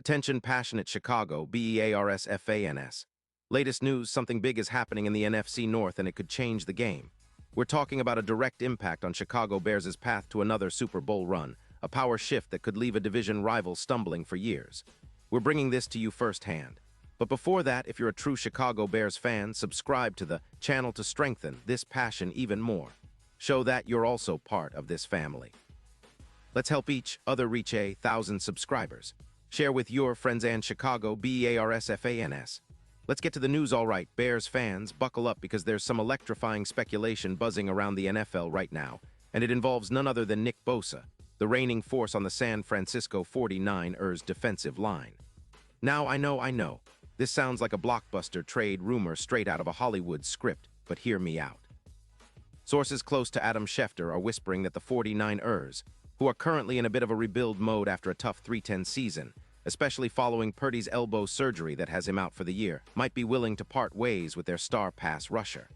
Attention passionate Chicago, Bears fans. Latest news, something big is happening in the NFC North and it could change the game. We're talking about a direct impact on Chicago Bears' path to another Super Bowl run, a power shift that could leave a division rival stumbling for years. We're bringing this to you firsthand. But before that, if you're a true Chicago Bears fan, subscribe to the channel to strengthen this passion even more. Show that you're also part of this family. Let's help each other reach 1,000 subscribers. Share with your friends and Chicago Bears fans. Let's get to the news. All right, Bears fans, buckle up because there's some electrifying speculation buzzing around the NFL right now, and it involves none other than Nick Bosa, the reigning force on the San Francisco 49ers defensive line. Now, I know, this sounds like a blockbuster trade rumor straight out of a Hollywood script, but hear me out. Sources close to Adam Schefter are whispering that the 49ers, who are currently in a bit of a rebuild mode after a tough 3-10 season, especially following Purdy's elbow surgery that has him out for the year, might be willing to part ways with their star pass rusher.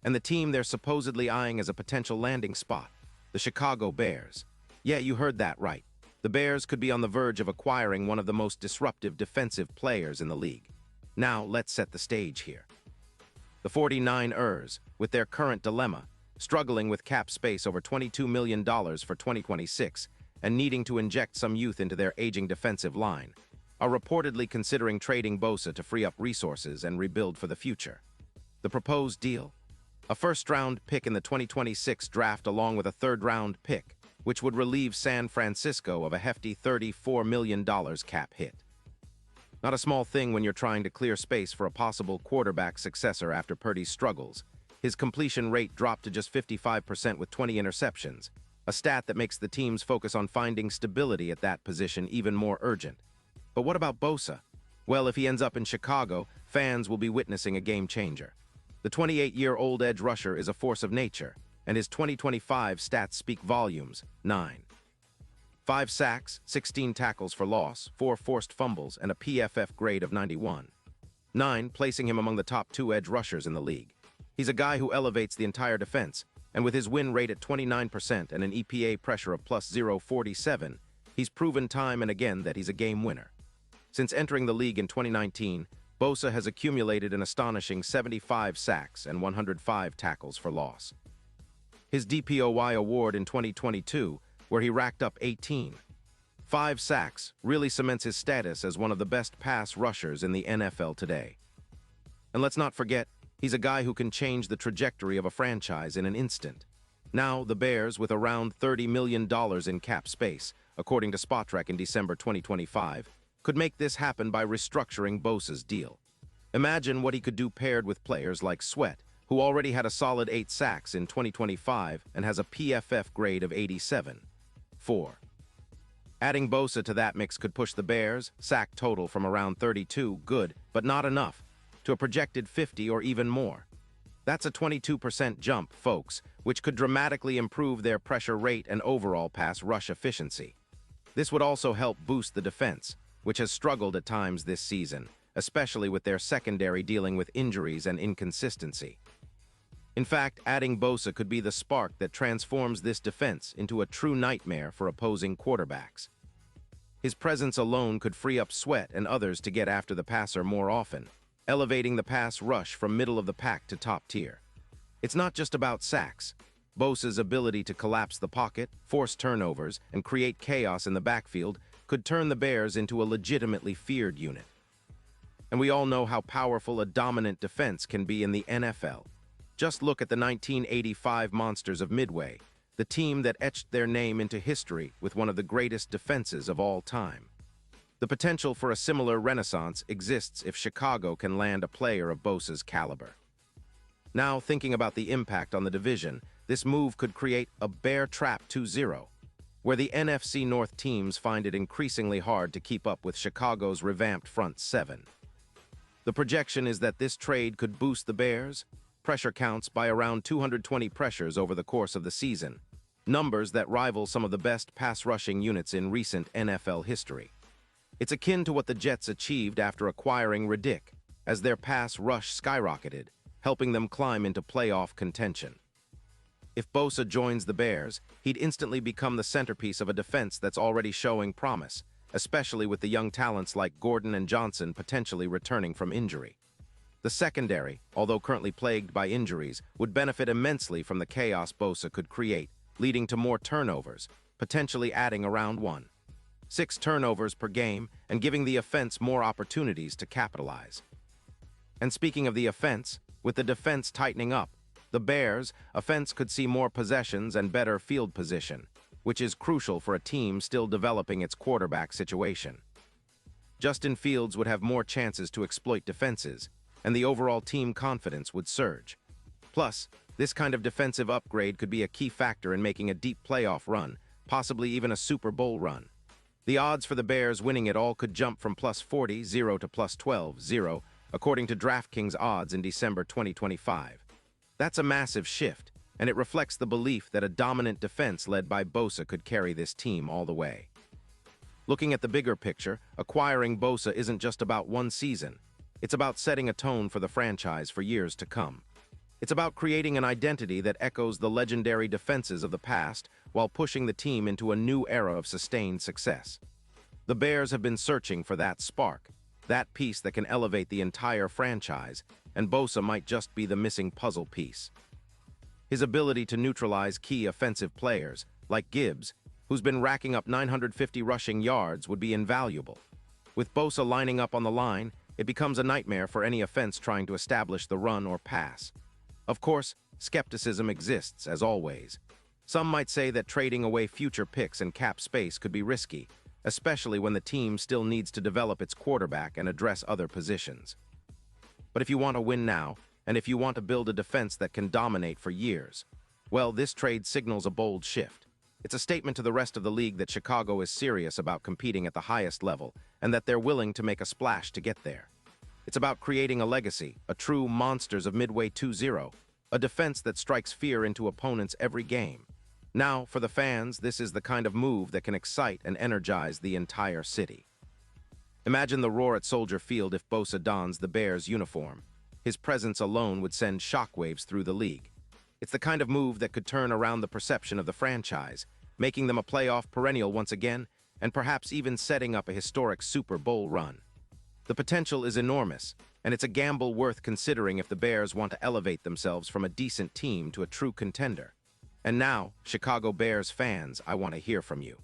And the team they're supposedly eyeing as a potential landing spot, the Chicago Bears. Yeah, you heard that right. The Bears could be on the verge of acquiring one of the most disruptive defensive players in the league. Now, let's set the stage here. The 49ers, with their current dilemma, struggling with cap space over $22 million for 2026 and needing to inject some youth into their aging defensive line, are reportedly considering trading Bosa to free up resources and rebuild for the future. The proposed deal? A first-round pick in the 2026 draft along with a third-round pick, which would relieve San Francisco of a hefty $34 million cap hit. Not a small thing when you're trying to clear space for a possible quarterback successor after Purdy's struggles. His completion rate dropped to just 55% with 20 interceptions, a stat that makes the team's focus on finding stability at that position even more urgent. But what about Bosa? Well, if he ends up in Chicago, fans will be witnessing a game-changer. The 28-year-old edge rusher is a force of nature, and his 2025 stats speak volumes. 5 sacks, 16 tackles for loss, 4 forced fumbles, and a PFF grade of 91. 9, placing him among the top 2 edge rushers in the league. He's a guy who elevates the entire defense, and with his win rate at 29% and an EPA pressure of plus 0.47, he's proven time and again that he's a game winner. Since entering the league in 2019, Bosa has accumulated an astonishing 75 sacks and 105 tackles for loss. His DPOY award in 2022, where he racked up 5 sacks, really cements his status as one of the best pass rushers in the NFL today. And let's not forget, he's a guy who can change the trajectory of a franchise in an instant. Now, the Bears, with around $30 million in cap space, according to Spotrac in December 2025, could make this happen by restructuring Bosa's deal. Imagine what he could do paired with players like Sweat, who already had a solid 8 sacks in 2025 and has a PFF grade of 87. 4. Adding Bosa to that mix could push the Bears' sack total from around 32, good, but not enough, to a projected 50 or even more. That's a 22% jump, folks, which could dramatically improve their pressure rate and overall pass rush efficiency. This would also help boost the defense, which has struggled at times this season, especially with their secondary dealing with injuries and inconsistency. In fact, adding Bosa could be the spark that transforms this defense into a true nightmare for opposing quarterbacks. His presence alone could free up Sweat and others to get after the passer more often, elevating the pass rush from middle of the pack to top tier. It's not just about sacks. Bosa's ability to collapse the pocket, force turnovers, and create chaos in the backfield could turn the Bears into a legitimately feared unit. And we all know how powerful a dominant defense can be in the NFL. Just look at the 1985 Monsters of Midway, the team that etched their name into history with one of the greatest defenses of all time. The potential for a similar renaissance exists if Chicago can land a player of Bosa's caliber. Now, thinking about the impact on the division, this move could create a bear trap 2-0, where the NFC North teams find it increasingly hard to keep up with Chicago's revamped front seven. The projection is that this trade could boost the Bears' pressure counts by around 220 pressures over the course of the season, numbers that rival some of the best pass-rushing units in recent NFL history. It's akin to what the Jets achieved after acquiring Riddick, as their pass rush skyrocketed, helping them climb into playoff contention. If Bosa joins the Bears, he'd instantly become the centerpiece of a defense that's already showing promise, especially with the young talents like Gordon and Johnson potentially returning from injury. The secondary, although currently plagued by injuries, would benefit immensely from the chaos Bosa could create, leading to more turnovers, potentially adding around 1.6 turnovers per game and giving the offense more opportunities to capitalize. And speaking of the offense, with the defense tightening up, the Bears' offense could see more possessions and better field position, which is crucial for a team still developing its quarterback situation. Justin Fields would have more chances to exploit defenses, and the overall team confidence would surge. Plus, this kind of defensive upgrade could be a key factor in making a deep playoff run, possibly even a Super Bowl run. The odds for the Bears winning it all could jump from +40-0 to +12-0, according to DraftKings odds in December 2025. That's a massive shift, and it reflects the belief that a dominant defense led by Bosa could carry this team all the way. Looking at the bigger picture, acquiring Bosa isn't just about one season. It's about setting a tone for the franchise for years to come. It's about creating an identity that echoes the legendary defenses of the past while pushing the team into a new era of sustained success. The Bears have been searching for that spark, that piece that can elevate the entire franchise, and Bosa might just be the missing puzzle piece. His ability to neutralize key offensive players, like Gibbs, who's been racking up 950 rushing yards, would be invaluable. With Bosa lining up on the line, it becomes a nightmare for any offense trying to establish the run or pass. Of course, skepticism exists, as always. Some might say that trading away future picks and cap space could be risky, especially when the team still needs to develop its quarterback and address other positions. But if you want to win now, and if you want to build a defense that can dominate for years, well, this trade signals a bold shift. It's a statement to the rest of the league that Chicago is serious about competing at the highest level, and that they're willing to make a splash to get there. It's about creating a legacy, a true Monsters of Midway 2-0, a defense that strikes fear into opponents every game. Now, for the fans, this is the kind of move that can excite and energize the entire city. Imagine the roar at Soldier Field if Bosa dons the Bears uniform. His presence alone would send shockwaves through the league. It's the kind of move that could turn around the perception of the franchise, making them a playoff perennial once again, and perhaps even setting up a historic Super Bowl run. The potential is enormous, and it's a gamble worth considering if the Bears want to elevate themselves from a decent team to a true contender. And now, Chicago Bears fans, I want to hear from you.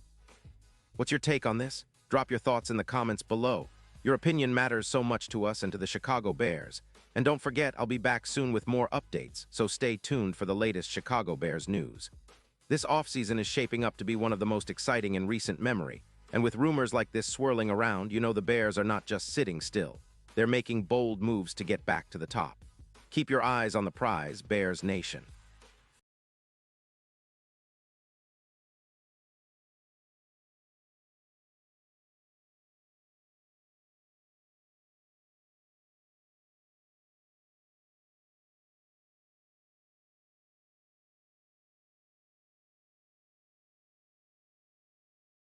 What's your take on this? Drop your thoughts in the comments below. Your opinion matters so much to us and to the Chicago Bears. And don't forget, I'll be back soon with more updates, so stay tuned for the latest Chicago Bears news. This offseason is shaping up to be one of the most exciting in recent memory, and with rumors like this swirling around, you know the Bears are not just sitting still. They're making bold moves to get back to the top. Keep your eyes on the prize, Bears Nation.